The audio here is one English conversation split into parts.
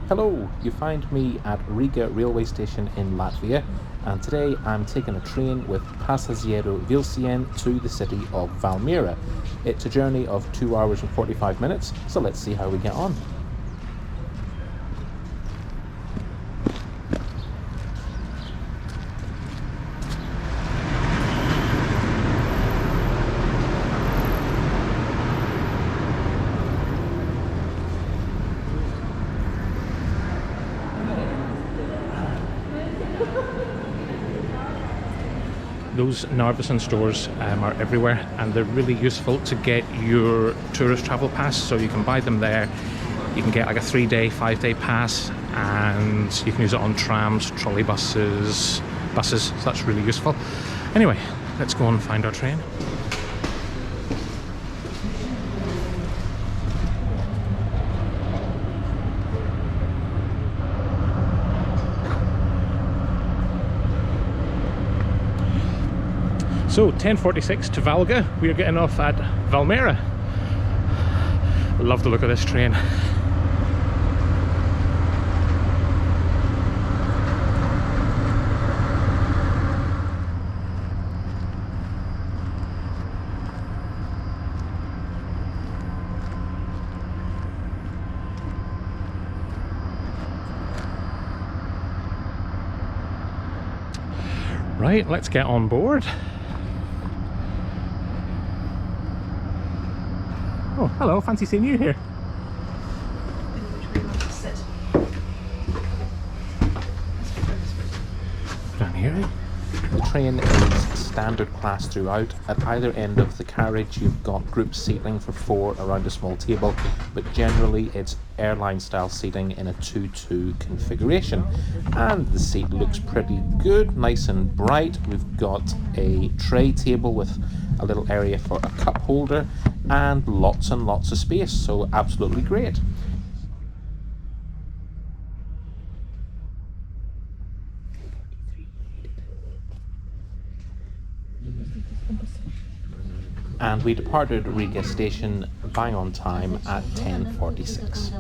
Hello, you find me at Riga railway station in Latvia, and today I'm taking a train with Pasažieru Vilciens to the city of Valmiera. It's a journey of 2 hours and 45 minutes, so let's see how we get on. Those Narvesen stores are everywhere, and they're really useful to get your tourist travel pass, so you can buy them there. You can get like a 3-day, 5-day pass, and you can use it on trams, trolley buses, so that's really useful. Anyway, let's go and find our train. So 10:46 to Valga. We are getting off at Valmiera. Love the look of this train. Right, let's get on board. Oh, hello, fancy seeing you here. Down here. The train is standard class throughout. At either end of the carriage you've got group seating for 4 around a small table, but generally it's airline style seating in a 2-2 configuration. And the seat looks pretty good, nice and bright. We've got a tray table with a little area for a cup holder and lots of space, so absolutely great. And we departed Riga station bang on time at 10:46.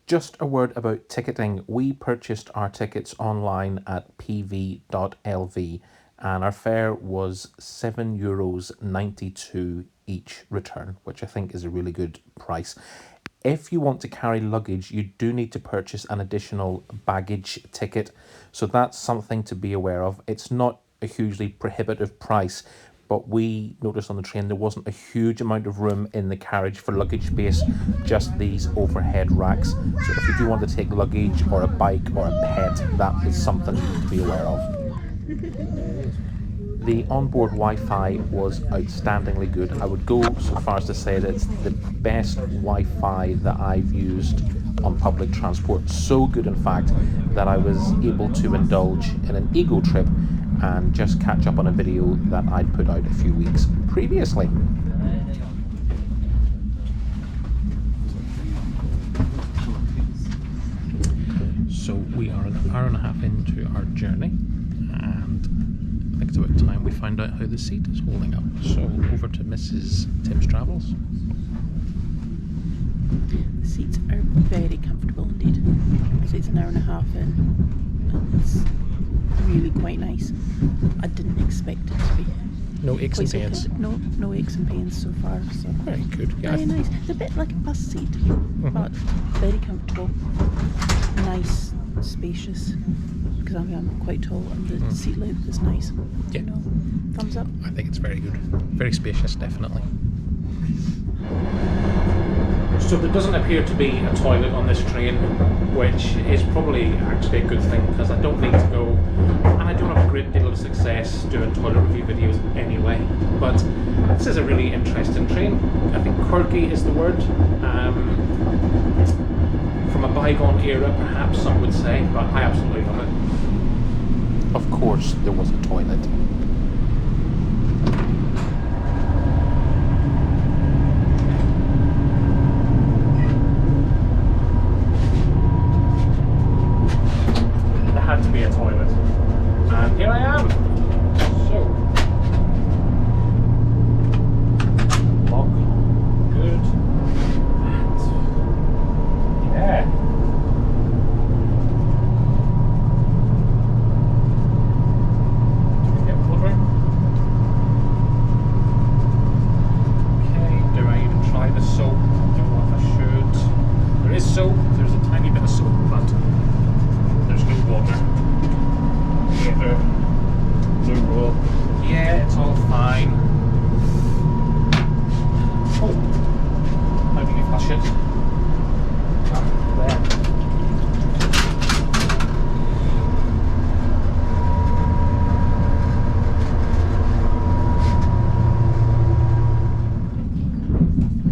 Just a word about ticketing. We purchased our tickets online at pv.lv. and our fare was €7.92 each return, which I think is a really good price. If you want to carry luggage, you do need to purchase an additional baggage ticket, so that's something to be aware of. It's not a hugely prohibitive price, but we noticed on the train there wasn't a huge amount of room in the carriage for luggage space, just these overhead racks. So if you do want to take luggage or a bike or a pet, that is something you need to be aware of. The onboard Wi-Fi was outstandingly good. I would go so far as to say that it's the best Wi-Fi that I've used on public transport. So good, in fact, that I was able to indulge in an ego trip and just catch up on a video that I'd put out a few weeks previously. So we are an hour and a half into our journey, and I think it's about time we find out how the seat is holding up. So over to Mrs. Tim's Travels. The seats are very comfortable indeed. So it's an hour and a half in, and it's really quite nice. I didn't expect it to be. No aches and pains. No aches and pains so far. So very good. Yeah. Very nice. It's a bit like a bus seat, but very comfortable. Nice, spacious. Because I'm quite tall, and the seat length is nice. Yeah. You know, thumbs up. I think it's very good. Very spacious, definitely. So there doesn't appear to be a toilet on this train, which is probably actually a good thing, because I don't need to go, and I don't have a great deal of success doing toilet review videos anyway. But this is a really interesting train. I think quirky is the word. From a bygone era, perhaps some would say, but I absolutely love it. Of course, there was a toilet. There had to be a toilet. And here I am. So, lock, good. Yeah.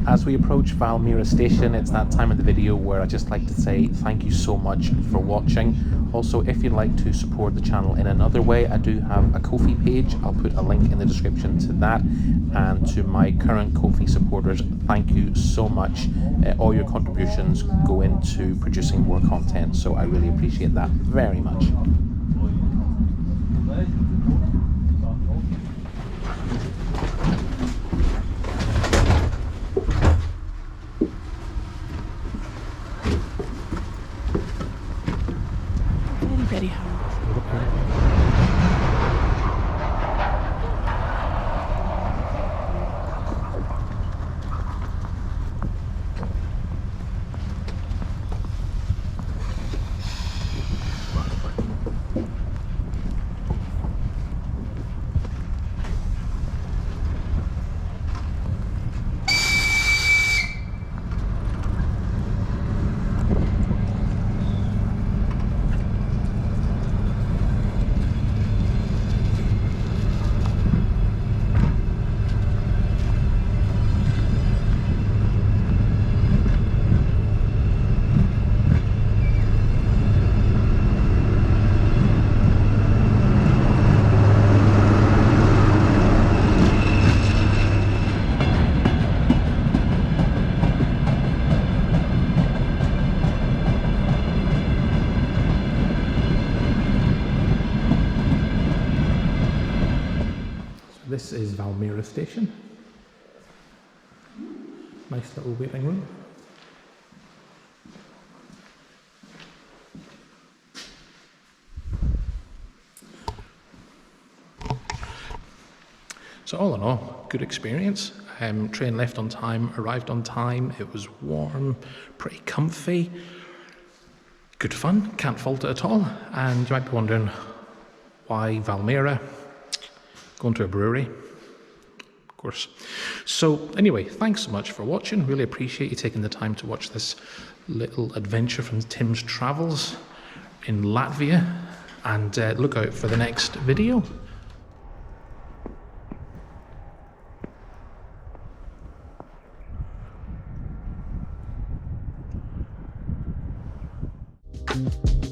As we approach Valmiera station, it's that time of the video where I just like to say thank you so much for watching. Also, if you'd like to support the channel in another way, I do have a Ko-fi page. I'll put a link in the description to that. And to my current Ko-fi supporters, thank you so much. All your contributions go into producing more content, so I really appreciate that very much. Very hard. This is Valmiera station. Nice little waiting room. So all in all, good experience. Train left on time, arrived on time. It was warm, pretty comfy. Good fun, can't fault it at all. And you might be wondering, why Valmiera? Going to a brewery, of course. So anyway, thanks so much for watching. Really appreciate you taking the time to watch this little adventure from Tim's travels in Latvia. And look out for the next video. Thank you.